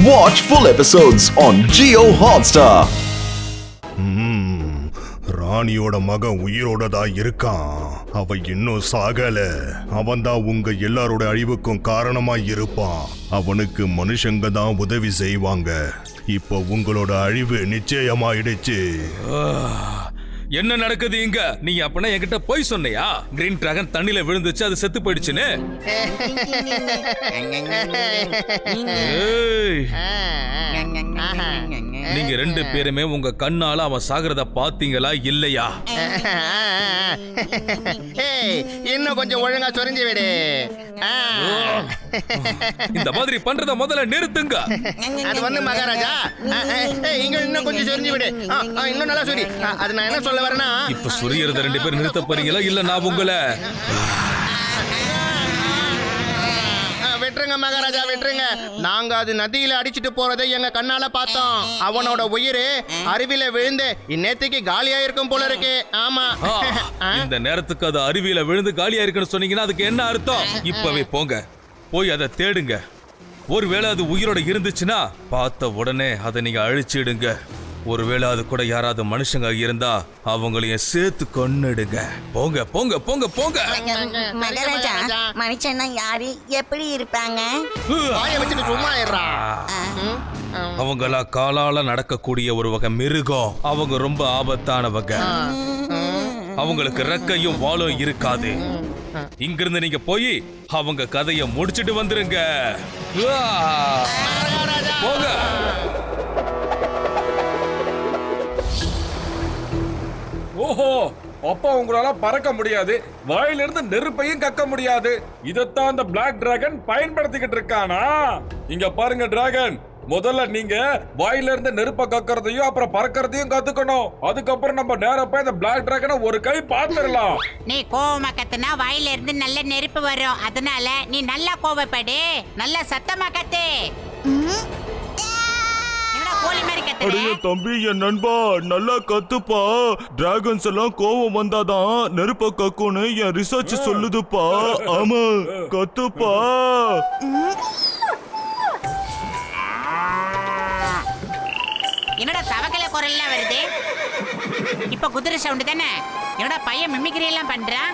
Watch full episodes on Jio Hotstar. ராணியோட மகன் உயிரோட தான் இருக்கான். அவ இன்னும் சாகல. அவன் தான் உங்க எல்லாரோட அழிவுக்கும் காரணமா இருப்பான். அவனுக்கு மனுஷங்க தான் உதவி செய்வாங்க. இப்போ உங்களோட அழிவு நிச்சயமாயிடுச்சு. என்ன நடக்குது இங்க? நீ அப்பனா என்கிட்ட போய் சொன்னியா? கிரீன் டிராகன் தண்ணில விழுந்துச்சு, அது செத்து போயிடுச்சுன்னு. நீங்க ரெண்டு பேருமே உங்க கண்ணால அவன் சாகிறத பாத்தீங்களா இல்லையா? இன்னும் கொஞ்சம் ஒழுங்கா சொரிஞ்சு விடு. இந்த மாதிரி பண்றத முதல்ல நிறுத்துங்க. அது வந்து மகாராஜா, இங்க இன்னும் கொஞ்சம் சொரிஞ்சு விடு. இன்னும் நல்லா சொரி. அது நான் என்ன சொல்ல வரேன்னா, இப்ப சொரியறத ரெண்டு பேரும் நிறுத்த போறீங்களா இல்ல நான் உங்களை வெட்டுருங்க மகாராஜா, வெட்டுருங்க. நாங்க அது நதியில அடிச்சிட்டு போறதை எங்க கண்ணால பார்த்தோம். அவனோட உயிர் அருவியில விழுந்து இந்நேரத்துக்கு காலியா இருக்கும் போல இருக்கு. ஆமா, இந்த நேரத்துக்கு அது அருவியில விழுந்து காலியா இருக்குன்னு சொன்னீங்கன்னா அதுக்கு என்ன அர்த்தம்? இப்பவே போங்க, போய் அதை தேடுங்க. ஒருவேளை அது உயிரோட இருந்துச்சுன்னா பார்த்த உடனே அதை நீங்க அழிச்சிடுங்க. ஒருவேளை அது கூட யாராவது மனுஷங்க இருந்தா அவங்களையும் சேர்த்து கொன்னுடுங்க. போங்க போங்க போங்க போங்க. மகாராஜா, மனுஷனா யாரு எப்படி இருப்பாங்க? சும்மா இருடா. அவங்களா காலால நடக்கக்கூடிய ஒரு வகை மிருகம். அவங்க ரொம்ப ஆபத்தானவங்க. அவங்களுக்கு ரெக்கையும் வாலும் இருக்காது. இங்கிருந்து நீங்க போய் அவங்க கதையை முடிச்சிட்டு வந்துருங்க. போங்க. ஓஹோ, அப்பா உங்களால பறக்க முடியாது, வாயிலிருந்து நெருப்பையும் கக்க முடியாது. இதத்தான் அந்த பிளாக் டிராகன் பயன்படுத்திக்கிட்டு இருக்கானா? இங்க பாருங்க டிராகன், முதல்ல நீங்க வாயில இருந்து நெருப்ப கக்கறதையும் அப்புறம் பறக்கறதையும் கத்துக்கணும். அதுக்கப்புறம் நம்ம நேரா போய் அந்த பிளாக் டிராகனை ஒரு கை பாத்துடலாம். நீ கோவமா கத்துனா வாயில இருந்து நல்ல நெருப்பு வரும். அதனால நீ நல்லா கோவப்படு, நல்ல சத்தமா கத்து. தம்பி, என் நண்பா, நல்லா கத்துப்பா. டிராகன்ஸ் எல்லாம் கோவம் வந்தாதான் நெருப்ப கக்குன்னு என் ரிசர்ச் சொல்லுதுப்பா. ஆமா, கத்துப்பா. என்னோட தவக்கலை குரல் வருது. இப்ப குதிரை சவுண்ட் தானே? என்னோட பையன் மிமிக்ரி எல்லாம் பண்றான்.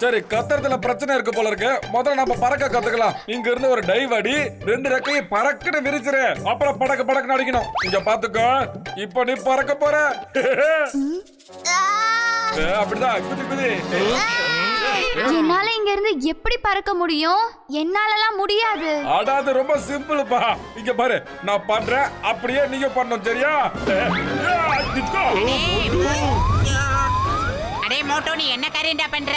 சரி, கத்துறதுல பிரச்சனை இருக்கு போல இருக்கு. முதல்ல நம்ம பறக்க கத்துக்கலாம். இங்க இருந்து ஒரு டைவ் அடி, ரெண்டு ரெக்கையை பறக்குன்னு விரிச்சிரு. அப்புறம் படக்கு படக்குன்னு அடிக்கணும். இங்க பாத்துக்கோ, இப்ப நீ பறக்க போற. அப்படிதான், குதி குதி. என்னால இங்க இருந்து எப்படி பறக்க முடியும்? என்னாலலாம் முடியாது. அடாது ரொம்ப சிம்பிள்ப்பா. இங்க பாரு, நான் பண்றேன், அப்படியே நீங்க பண்ணணும், சரியா? அடே மோட்டோ, நீ என்ன காரியம்டா பண்ற?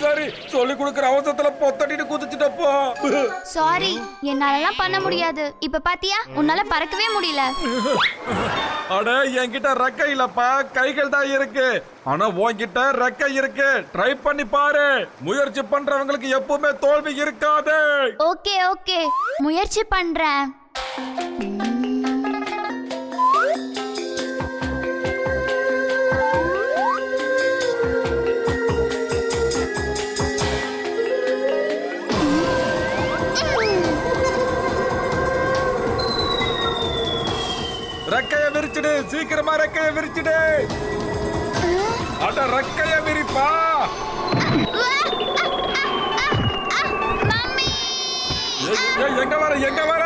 சாரி, சொல்லி கொடுக்கிற அவசரத்துல பொத்தட்டிட்டு குதிச்சுட்டப்போ. சாரி, என்னாலலாம் பண்ண முடியாது. இப்ப பாத்தியா, உன்னால பறக்கவே முடியல. அட, என்கிட்ட ரெக்கை இல்லப்பா, கைகள் தான் இருக்கு. ஆனா உன்கிட்ட ரெக்கை இருக்கு. ட்ரை பண்ணி பாரு. முயற்சி பண்றவங்களுக்கு எப்பவுமே தோல்வி இருக்காது. ஓகே ஓகே, முயற்சி பண்றேன். ரெக்கைய விரிச்சிடு, சீக்கிரமா ரெக்கைய விரிச்சிடு. அட, ரெக்கைய விரிப்பா. எங்க வர எங்க வர?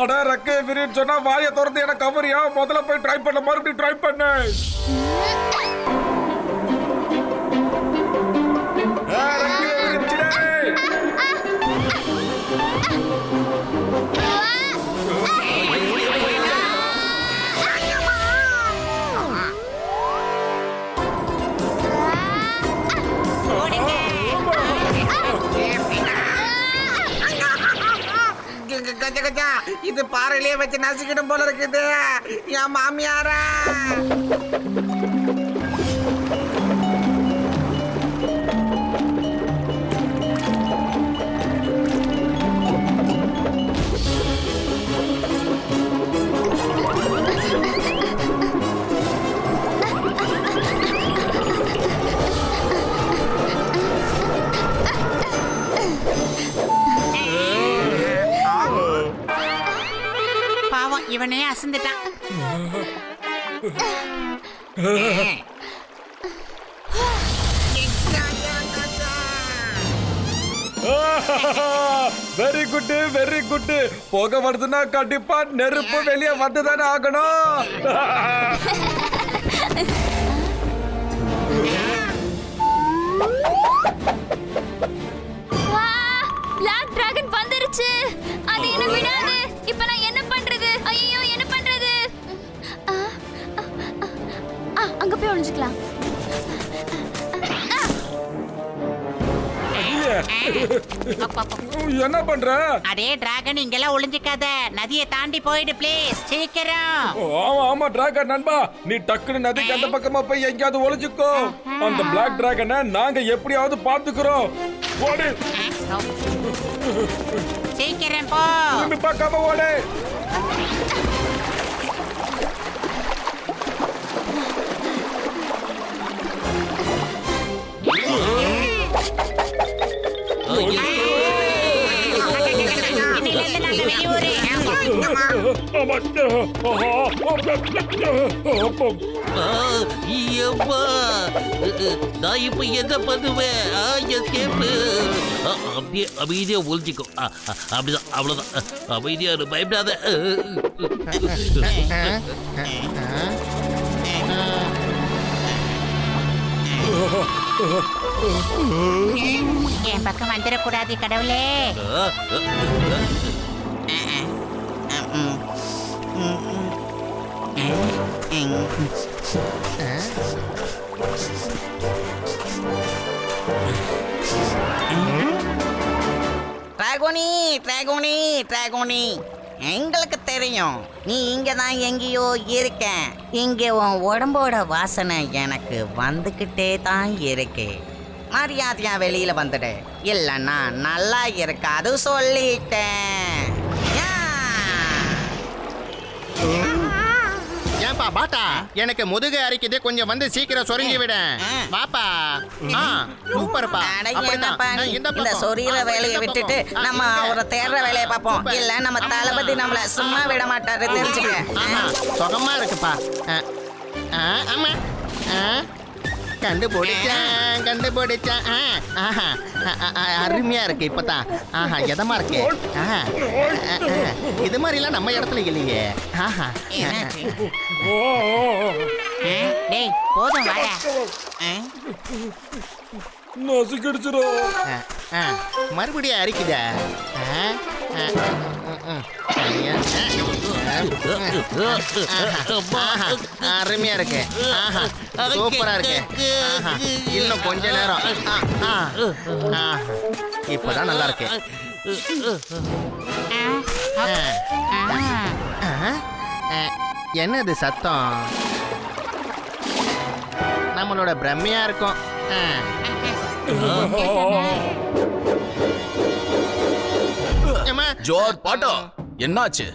அட, ரெக்கைய விரின்னு சொன்னா வாயை திறந்து எனக்கு கவரியா? முதல்ல போய் ட்ரை பண்ண, மறுபடியும் ட்ரை பண்ணு. இது பாறையிலே வச்சு நசுக்கிடும் போல இருக்குது. என் மாமியாரா டிராகனே அசந்துட்டான். Very good very good. புகை வருதுன்னா கண்டிப்பா நெருப்பு வெளியே வந்துதானே ஆகணும். பிளாக் டிராகன் வந்துருச்சு. அது என்ன விடாது. இப்போ நான் என்ன பண்றது? ஐயோ என்ன பண்றது? அங்க போய் ஒளிஞ்சுக்கலாம். என்ன பண்ற? அடே டிராகன், இங்கெல்லாம் ஒளிஞ்சுக்காத. நதியை தாண்டி போயிடு ப்ளீஸ், சீக்கிரம். ஆமா ஆமா டிராகன் நண்பா, நீ டக்குனு நதிக்கு அந்த பக்கமா போய் எங்கயாவது ஒளிஞ்சுக்கோ. அந்த பிளாக் டிராகனை நாங்க எப்படியாவது பாத்துக்கிறோம். ஓடு, சீக்கிரம் போ. திரும்பி பார்க்காம ஓடு. நான் இப்ப என்ன பண்ணுவேன்? அப்படியே அமைதியா ஒழிஞ்சிக்கோ. அப்படிதான், அவ்வளவுதான். அமைதியா பயப்படாத. என் பக்கம் வந்துடக்கூடாது கடவுளே. டிராகோனி டிராகோனி டிராகோனி, எங்களுக்கு தெரியும் நீ இங்க தான் எங்கேயோ இருக்க. இங்க உன் உடம்போட வாசனை எனக்கு வந்துகிட்டே தான் இருக்கு. மரியாதையா வெளியில வந்துடு, இல்லைன்னா நல்லா இருக்காது சொல்லிட்டேன். ஏன்பா பாட்டா, எனக்கு முதுகு அரிக்குது, கொஞ்சம் வந்து சீக்கிரம் சொருங்கி விட. வாப்பா. சூப்பர்ப்பா. அட என்னப்பா நீ இந்த சொரியிற வேலையை விட்டுட்டு நம்ம அவரை தேடுற வேலையை பார்ப்போம். இல்ல நம்ம தளபதி நம்மள சும்மா விட மாட்டாரு, தெரிஞ்சுக்க. சுகமா இருக்குப்பா. ஆமா, கண்டுபிடிச்சேன் கண்டுபிடிச்சேன். அருமையா இருக்கு இப்பதான். எதமா இருக்கு. இது மாதிரிலாம் நம்ம இடத்துல இல்லையே. டேய் போதும் வாடா. நசுக்கிடுச்சிரும். மறுபடியும் அரிக்குத. அருமையா இருக்கு. சூப்பரா இருக்கு. இன்னும் கொஞ்ச நேரம். இப்பதான் நல்லா இருக்கு. என்னது சத்தம்? நம்மளோட பிரம்மையா இருக்கும். ஜோர் பாட்டா, என்னாச்சு?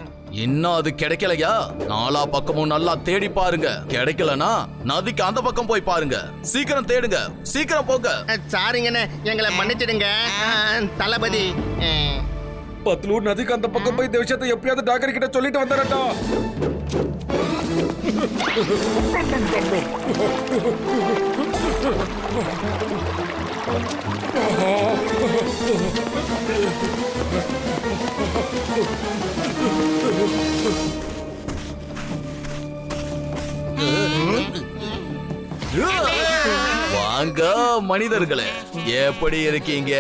இன்னும் அது கிடைக்கலையா? நாலா பக்கமும் நல்லா தேடி பாருங்க. கிடைக்கலனா நதிக்கு அந்த பக்கம் போய் பாருங்க. சீக்கிரம் தேடுங்க, சீக்கிரம் போங்க. சாரிங்கண்ணே, எங்களை மன்னிச்சிடுங்க தளபதி. பத்லூர் நதிக்கு அந்த பக்கம் போய் இந்த விஷயத்தை எப்படியாவது டாக்டர் கிட்ட சொல்லிட்டு வந்துடட்டா. வாங்க மனிதர்களே, எப்படி இருக்கீங்க?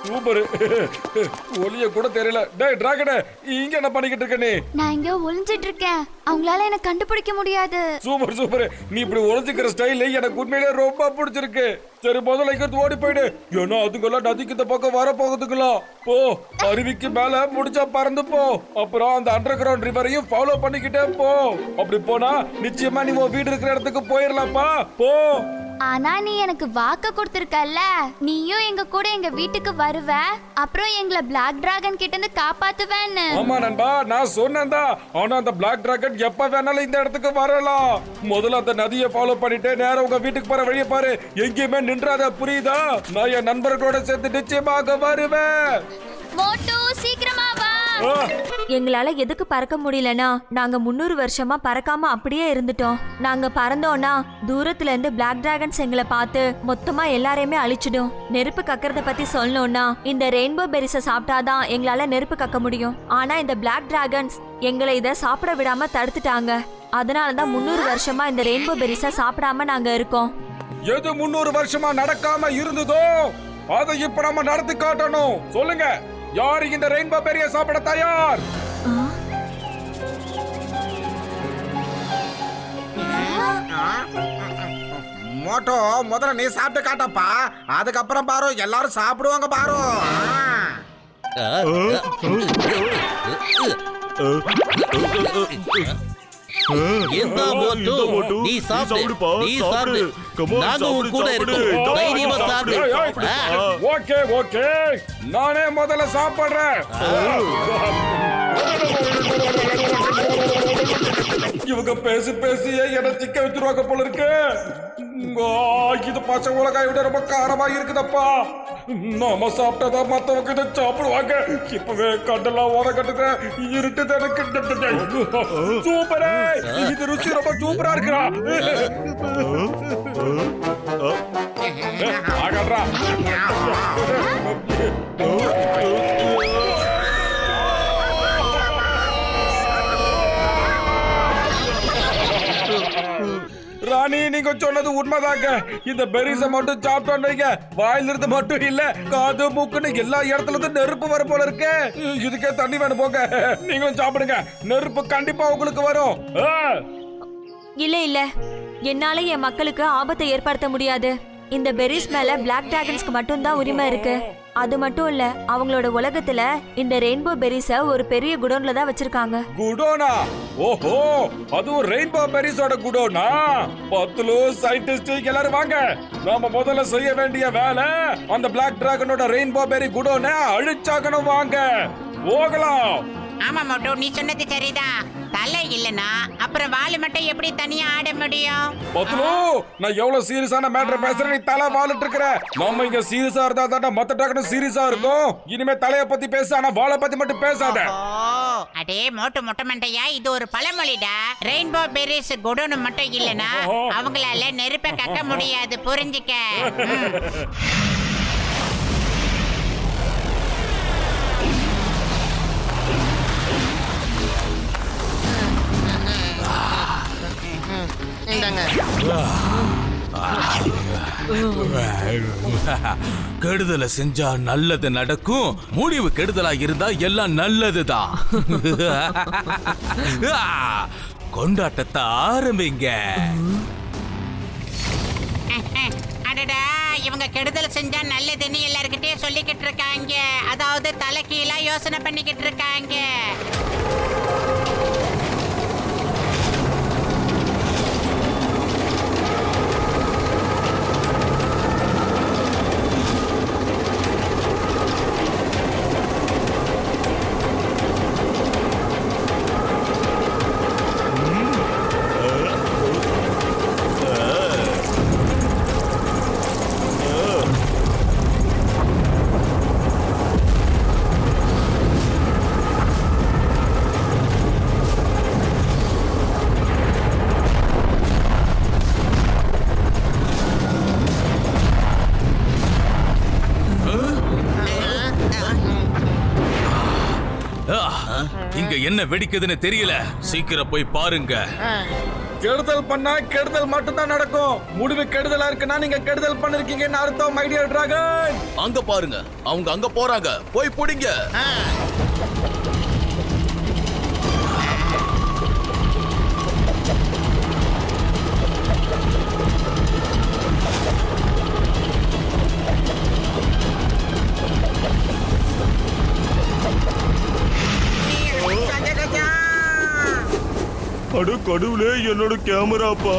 சூப்பர். ஒளிய கூட தெரியல. டேய் டிராகனே, இங்க என்ன பண்ணிக்கிட்டு இருக்க நீ? நான் இங்க ஒளிஞ்சிட்டு இருக்கேன். அவங்களால என்ன கண்டுபிடிக்க முடியாது. Super super. நீ இப்படி ஒளிஞ்சிக்கிற ஸ்டைல் எனக்கு உண்மையிலே ரொம்ப பிடிச்சிருக்கு. சரி, முதல்ல இங்கிருந்து ஓடி போயிடு. ஏன்னா அதுங்கெல்லாம் நதிக்கு இந்த பக்கம் வர போகுதுங்களா. போ, அருவிக்கு மேல முடிச்சா பறந்து போ. அப்புறம் அந்த அண்டர் கிரவுண்ட் ரிவரையும் ஃபாலோ பண்ணிக்கிட்டே போ. அப்படி போனா நிச்சயமா நீ உன் வீடு இருக்கிற இடத்துக்கு போயிடலாம்ப்பா. போ. ஆனா நீ எனக்கு வாக்கு கொடுத்திருக்கல்ல, நீயும் எங்க கூட எங்க வீட்டுக்கு வருவ, அப்புறம் எங்களை பிளாக் டிராகன் கிட்ட இருந்து காப்பாத்துவேன்னு. ஆமா நண்பா, நான் சொன்னேன்டா. ஆனா அந்த பிளாக் டிராகன் எப்ப வேணாலும் இந்த இடத்துக்கு வரலாம். முதல்ல அந்த நதியை ஃபாலோ பண்ணிட்டு நேரா உங்க வீட்டுக்கு போற வழியை பாரு. எங்கேயுமே நின்றாத, புரியுதா? நான் என் நண்பர்களோட சேர்த்து நிச்சயமாக வருவேன். மோட்டு சீக்கிரமா வா. எங்களால எதுக்கு பறக்க முடியலனா, நாங்க 300 வருஷமா பறக்காம அப்படியே இருந்துட்டோம். நாங்க பறந்தோம்னா தூரத்துல இருந்து பிளாக் டிராகன்ஸ் எங்களை பார்த்து மொத்தமா எல்லாரையுமே அழிச்சிடும். நெருப்பு கக்கறத பத்தி சொல்லணும்னா, இந்த ரெயின்போ பெரிஸ சாப்பிட்டாதான் எங்களால நெருப்பு கக்க முடியும். ஆனா இந்த பிளாக் டிராகன்ஸ் எங்களை இத சாப்பிட விடாம தடுத்துட்டாங்க. அதனாலதான் 300 வருஷமா இந்த ரெயின்போ பெரிஸ சாப்பிடாம நாங்க இருக்கோம். எது 300 வருஷமா நடக்காம இருந்ததோ அதை இப்ப நம்ம நடத்தி காட்டணும். சொல்லுங்க, யாரு இந்த ரெயின்போ பெரிய சாப்பிட தயார்? மோட்டோ, முதல்ல நீ சாப்பிட்டு காட்டப்பா, அதுக்கப்புறம் பாரு எல்லாரும் சாப்பிடுவாங்க பாரு. எந்த மோட்டு நீ சாப்பிடு, நீ சாப்பிடு, நாங்க உன் கூட இருக்கோம், தைரியமா சாப்பிடு. ஓகே ஓகே, நானே முதல்ல சாப்பிடுறேன். இவங்க பேசி பேசியே என்ன சிக்க வச்சிருவாங்க போல இருக்கு. இது பச்சை மிளகாய் விட ரொம்ப காரமா இருக்குதப்பா. நாம சாப்பிட்டதா மத்தவங்க இதை சாப்பிடுவாங்க. இப்பவே கண்டெல்லாம் ஓர கட்டுது, இருட்டுது எனக்கு. சூப்பரே, இது ருசி ரொம்ப சூப்பரா இருக்குடா. ஆகட்றா. ராணி, நீங்க சொன்னது உண்மைதாங்க. இந்த பெரிஸ மட்டும் சாப்பிட்டோன்னீங்க, வாயிலிருந்து மட்டும் இல்ல, காது மூக்குன்னு எல்லா இடத்துல இருந்து நெருப்பு வர போல இருக்கு. இதுக்கே தண்ணி வேணும் போங்க. நீங்களும் சாப்பிடுங்க, நெருப்பு கண்டிப்பா உங்களுக்கு வரும். இல்ல இல்ல, என்னால என் மக்களுக்கு ஆபத்தை ஏற்படுத்த முடியாது. இந்த பெரிஸ் மேல பிளாக் டிராகன்ஸ்க்கு மட்டும் தான் உரிமை இருக்கு. அது மட்டும் இல்ல, அவங்களோட உலகத்துல இந்த ரெயின்போ பெரிஸ ஒரு பெரிய குடோன்ல தான் வச்சிருக்காங்க. குடோனா? ஓஹோ, அதுவும் ரெயின்போ பெரிஸோட குடோனா? பத்துலு சயின்டிஸ்ட் எல்லாரும் வாங்க. நாம முதல்ல செய்ய வேண்டிய வேலை அந்த பிளாக் டிராகனோட ரெயின்போ பெரி குடோனை அழிச்சாகணும். வாங்க போகலாம். ஆமா மோட்டு, நீ சொன்னது சரிதான். தலை இல்லனா அப்புறம் வாலு மட்டும் எப்படி தனியா ஆட முடியும்? பத்துலு, நான் எவ்வளவு சீரியஸான மேட்டர் பேசுறேன், நீ தலை வாலிட்டு இருக்கிற. நம்ம இங்க சீரியஸா இருந்தா தான் மத்த டிராகனும் சீரியஸா இருக்கும். இனிமே தலைய பத்தி பேச, ஆனா வாழை பத்தி மட்டும் பேசாத. அடே மோட்டு மொட்டை மண்டையா, இது ஒரு பழமொழிடா. ரெயின்போ பெரிஸ் குடோனு மட்டும் இல்லனா அவங்களால நெருப்பை கக்க முடியாது, புரிஞ்சுக்க. கெடுதலை செஞ்சா நல்லது நடக்கும், முடிவு கெடுதலா இருந்தா எல்லாம் நல்லதுதான். கொண்டாட்டத்தை ஆரம்பிங்க. அடடா, இவங்க கெடுதல் செஞ்சா நல்லதுன்னு எல்லார்கிட்டயும் சொல்லிக்கிட்டு இருக்காங்க. அதாவது தலைக்கீழா யோசனை பண்ணிக்கிட்டு இருக்காங்க. இங்க என்ன வெடிக்குதுன்னு தெரியல, சீக்கிரம் போய் பாருங்க. கெடுதல் பண்ணா கெடுதல் மட்டும் தான் நடக்கும். முடிவு கெடுதலா இருக்குன்னா நீங்க கெடுதல் பண்ணிருக்கீங்கன்னு அர்த்தம், மை டியர் டிராகன். அங்க பாருங்க, அவங்க அங்க போறாங்க, போய் புடிங்க. அட கடவுளே, என்னோட கேமராப்பா.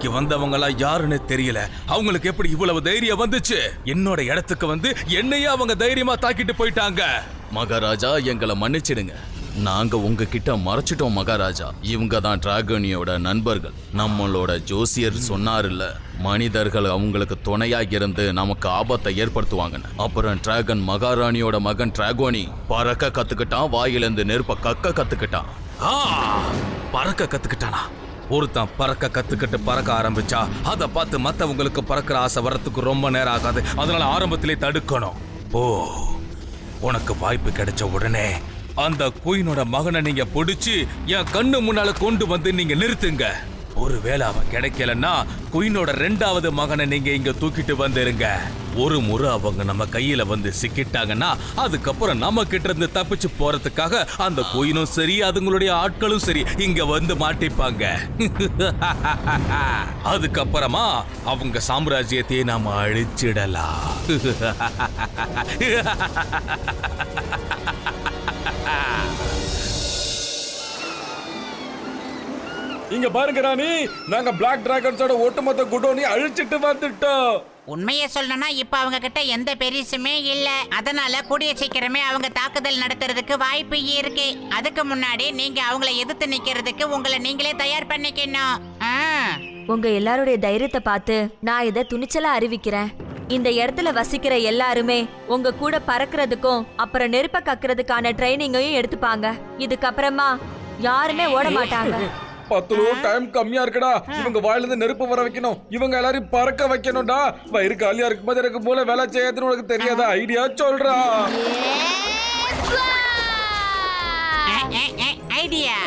இன்னைக்கு வந்தவங்களா யாருன்னு தெரியல. அவங்களுக்கு எப்படி இவ்வளவு தைரியம் வந்துச்சு? என்னோட இடத்துக்கு வந்து என்னையே அவங்க தைரியமா தாக்கிட்டு போயிட்டாங்க. மகாராஜா, எங்களை மன்னிச்சிடுங்க. நாங்க உங்ககிட்ட மறைச்சிட்டோம் மகாராஜா. இவங்க தான் டிராகனியோட நண்பர்கள். நம்மளோட ஜோசியர் சொன்னாருல்ல, மனிதர்கள் அவங்களுக்கு துணையா இருந்து நமக்கு ஆபத்தை ஏற்படுத்துவாங்கன்னு. அப்புறம் டிராகன் மகாராணியோட மகன் டிராகோனி பறக்க கத்துக்கிட்டான், வாயிலிருந்து நெருப்ப கக்க கத்துக்கிட்டான். பறக்க கத்துக்கிட்டானா? ஒருத்தன் பறக்க கத்துக்கிட்டு பறக்க ஆரம்பிச்சா அதை பார்த்து மத்தவங்களுக்கு பறக்கிற ஆசை வரத்துக்கு ரொம்ப நேரம் ஆகாது. அதனால ஆரம்பத்திலே தடுக்கணும். உனக்கு வாய்ப்பு கிடைச்ச உடனே அந்த குயினோட மகனை நீங்க பிடிச்சு என் கண்ணு முன்னால கொண்டு வந்து நீங்க நிறுத்துங்க. ஒருவேளை அவன் கிடைக்கலன்னா குயினோட 2வது மகனை நீங்க இங்க தூக்கிட்டு வந்துருங்க. ஒரு முறை அவங்க நம்ம கையில வந்து சிக்கிட்டாங்கன்னா அதுக்கப்புறம் நம்ம கிட்ட இருந்து தப்பிச்சு போறதுக்காக அந்த குயினும் சரி அதுங்களுடைய ஆட்களும் சரி இங்க வந்து மாட்டிப்பாங்க. அதுக்கப்புறமா அவங்க சாம்ராஜ்யத்தையே நாம அழிச்சிடலாம். இங்க பாருங்க ராணி, நாங்க பிளாக் டிராகன்ஸோட ஒட்டுமொத்த குடோனி அழிச்சிட்டு வந்துட்டோம். உண்மையை சொல்லணும்னா இப்ப அவங்க கிட்ட எந்த பெரிசுமே இல்ல. அதனால கூடிய சீக்கிரமே அவங்க தாக்குதல் நடத்துறதுக்கு வாய்ப்பு இருக்கு. அதுக்கு முன்னாடி நீங்க அவங்கள எதிர்த்து நிக்கிறதுக்கு உங்களை நீங்களே தயார் பண்ணிக்கணும். உங்க எல்லாருடைய தைரியத்தை பார்த்து நான் இதை துணிச்சலா அறிவிக்கிறேன். இந்த இடத்துல வசிக்கிற எல்லாருமே உங்க கூட பறக்கிறதுக்கும் அப்புறம் நெருப்ப கக்குறதுக்கான ட்ரைனிங்கையும் எடுத்துப்பாங்க. இதுக்கப்புறமா யாருமே ஓட மாட்டாங்க. 10 டைம் கம்மியா இருக்குடா. இவங்க வாயில இருந்து நெருப்பு வர வைக்கணும், இவங்க எல்லாரையும் பறக்க வைக்கணும்டா. வயிறு காலியா இருக்கும்போது எனக்கு மூளை வேலை செய்யாதுன்னு உனக்கு தெரியாதா? ஐடியா சொல்றா. ஐடியா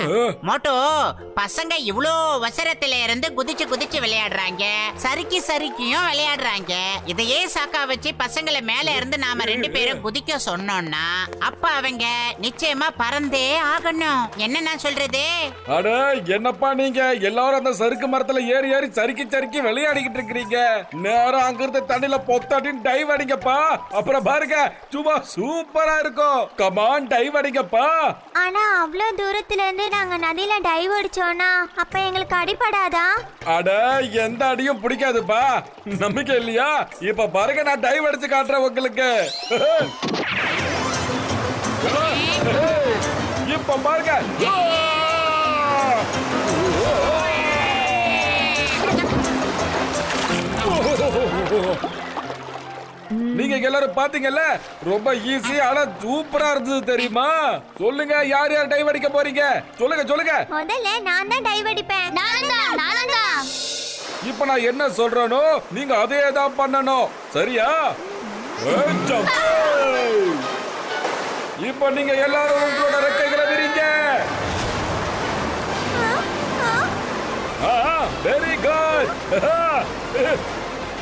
மோட்டோ, பசங்க இவ்ளோ வசரத்துல இருந்து குதிச்சு குதிச்சு விளையாடுறாங்க, சறுக்கியும் விளையாடுறாங்க. இதையே சாக்கா வச்சு பசங்களை மேல இருந்து நாம 2 பேரும் குதிக்க சொன்னோம்னா அப்ப அவங்க நிச்சயமா பறந்தே ஆகணும். என்ன நான் சொல்றது? அட என்னப்பா நீங்க எல்லாரும் அந்த சறுக்கு மரத்துல ஏறி ஏறி சறுக்கி விளையாடிக்கிட்டு இருக்கீங்க. நேரம் அங்க இருந்து தண்ணில பொத்தாட்டின்னு டைவ் அடிங்கப்பா. அப்புறம் பாருங்க, சும்மா சூப்பரா இருக்கும். கமான் டைவ் அடிங்கப்பா. ஆனா அவ்வளவு தூரத்துல இருந்து நாங்க நதியில டைவ் அடிச்சோம்னா அப்ப எங்களுக்கு அடிபடாதா? அட எந்த அடியும் பிடிக்காதுப்பா. நம்பிக்கை இல்லையா? இப்ப பாருங்க, நான் டைவ் அடிச்சு காட்டுறேன் உங்களுக்கு. இப்ப பாருங்க. நீங்க எல்லாரும் பாத்தீங்கல்ல, ரொம்ப ஈஸி ஆனா சூப்பரா இருந்தது தெரியுமா? சொல்லுங்க, யார் யார் டைவ் அடிக்க போறீங்க? சொல்லுங்க. முதல்ல நான் தான் டைவ் அடிப்பேன். நானும் தான். இப்ப நான் என்ன சொல்றேனோ நீங்க அதே தான் பண்ணணும், சரியா? இப்ப நீங்க எல்லாரும் உங்களோட ரெக்கைகளை விரிங்க. Very good.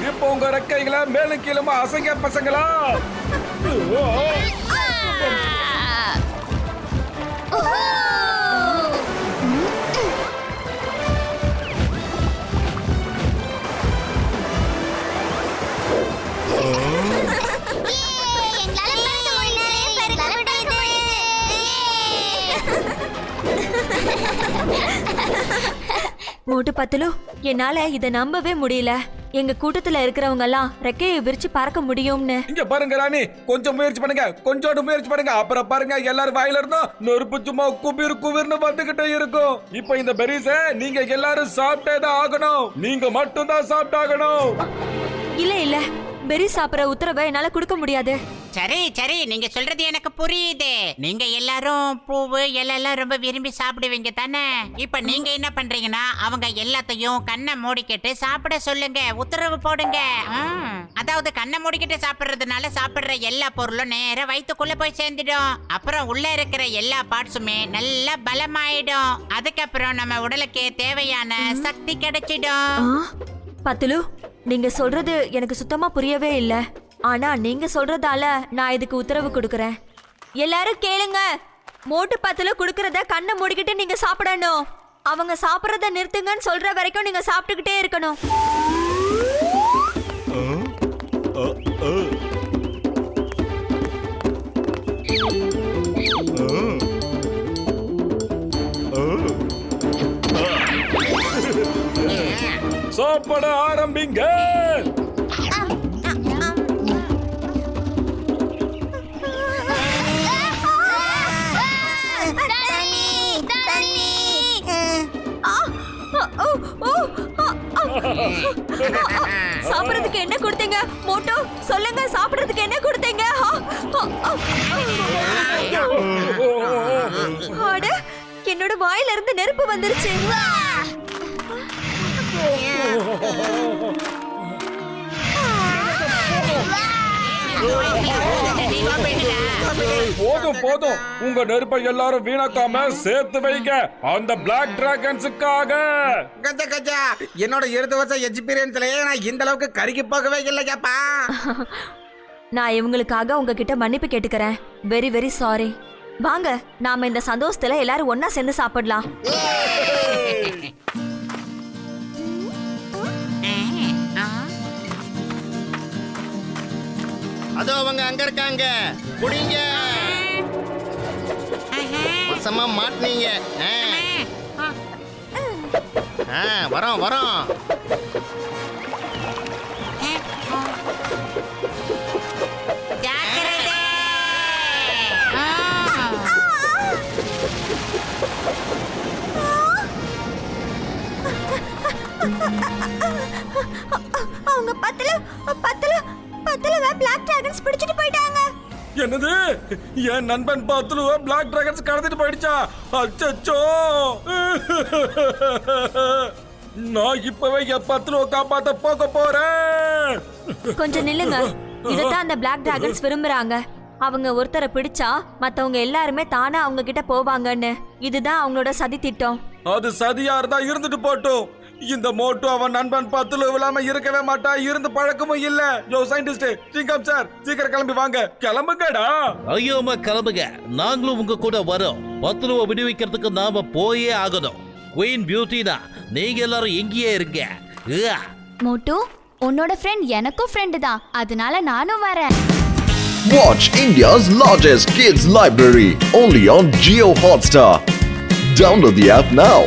இப்போ உங்க ரெக்கைகளை மேலும் கீழுமா அசைங்க பசங்களா. மோட்டு பத்துலு, என்னால இத நம்பவே முடியல. எங்க கூட்டத்துல இருக்கிறவங்க எல்லாம் ரெக்கையை விரிச்சு பறக்க முடியும்னு. இங்க பாருங்க ராணி, கொஞ்சம் முயற்சி பண்ணுங்க, கொஞ்சோண்டு முயற்சி பண்ணுங்க. அப்புறம் பாருங்க, எல்லாரும் வாயில இருந்தும் நெருப்பு சும்மா குபிர்னு வந்துகிட்டே இருக்கும். இப்ப இந்த பெரிஸ நீங்க எல்லாரும் சாப்பிட்டே தான் ஆகணும். நீங்க மட்டும் தான் சாப்பிட்டாகணும். இல்ல பெரி சாப்பிடுற உத்தரவை என்னால கொடுக்க முடியாது. சரி, நீங்க சொல்றது எனக்கு புரியுது. நீங்க எல்லாரும் பூவு எல்லாம் ரொம்ப விரும்பி சாப்பிடுவீங்க தானே? இப்ப நீங்க என்ன பண்றீங்கன்னா அவங்க எல்லாத்தையும் கண்ணை மூடிக்கிட்டு சாப்பிட சொல்லுங்க, உத்தரவு போடுங்க. அதாவது கண்ணை மூடிக்கிட்டு சாப்பிடுறதுனால சாப்பிடுற எல்லா பொருளும் நேரா வயிற்றுக்குள்ள போய் சேர்ந்துடும். அப்புறம் உள்ள இருக்கிற எல்லா பார்ட்ஸுமே நல்லா பலமாயிடும். அதுக்கப்புறம் நம்ம உடலுக்கு தேவையான சக்தி கிடைச்சிடும். பத்துலு, நீங்க சொல்றது எனக்கு சுத்தமா புரியவே இல்ல. ஆனா நீங்க சொல்றதால நான் இதுக்கு உத்தரவு கொடுக்கறேன். எல்லாரும் கேளுங்க. மோட்டு பத்துலு குடுக்கறத கண்ணை மூடிக்கிட்டு நீங்க சாப்பிடணும். அவங்க சாப்பிடறத நிறுத்துங்கன்னு சொல்ற வரைக்கும் நீங்க சாப்பிட்டுக்கிட்டே இருக்கணும். சாப்பிட ஆரம்பிங்க. சாப்பிடுறதுக்கு என்ன கொடுத்தீங்க மோட்டோ? சொல்லுங்க, சாப்பிடுறதுக்கு என்ன கொடுத்தீங்க? அட, என்னோட வாயில இருந்து நெருப்பு வந்துருச்சு. போதும் போதும், உங்க நெருப்பை எல்லாரும் வீணாக்காம சேர்த்து வைங்க அந்த பிளாக் டிராகன்ஸுக்காக. கஜா கஜா, என்னோட 20 வருஷம் எக்ஸ்பீரியன்ஸ்லயே நான் இந்த அளவுக்கு கருகி போகவே இல்லையாப்பா. நான் இவங்களுக்காக உங்ககிட்ட மன்னிப்பு கேட்டுக்கிறேன். Very very sorry. வாங்க, நாம இந்த சந்தோஷத்துல எல்லாரும் ஒண்ணா சேர்ந்து சாப்பிடலாம். அதோ அவங்க அங்க இருக்காங்க, புடிங்க. வசமா மாட்டினீங்க. வரோம் வரோம். அவங்க பத்தல பிளாக் டிராகன்ஸ் பிடிச்சிட்டு போயிட்டாங்க. என்னது, என் நண்பன் பத்துலுவ பிளாக் டிராகன்ஸ் கடத்திட்டு போயிடுச்சா? அச்சச்சோ, நான் இப்பவே என் பத்துலுவ காப்பாத்த போக போறேன். கொஞ்சம் நில்லுங்க. இதுதான் அந்த பிளாக் டிராகன்ஸ் விரும்புறாங்க. அவங்க ஒருத்தரை பிடிச்சா மத்தவங்க எல்லாருமே தானா அவங்க கிட்ட போவாங்கன்னு. இதுதான் அவங்களோட சதி திட்டம். அது சதியா இருந்தா இருந்துட்டு போட்டும். இந்த மோட்டு அவன் நண்பன் பத்துல இல்லாம இருக்கவே மாட்டா, இருந்து பழக்கமும் இல்ல. யோ சயின்டிஸ்ட், சிங்கம் சார், சீக்கிரம் கிளம்பி வாங்க. கிளம்புங்கடா. ஐயோமா, கிளம்புங்க. நாங்களும் உங்க கூட வரோம். பத்துலுவ விடுவிக்கிறதுக்கு நாம போயே ஆகணும். குயின் பியூட்டினா, நீங்க எல்லாரும் எங்கேயே இருங்க. மோட்டு, உன்னோட ஃப்ரெண்ட் எனக்கும் ஃப்ரெண்டு தான், அதனால நானும் வரேன். Watch India's largest kids library only on Jio Hotstar. Download the app now.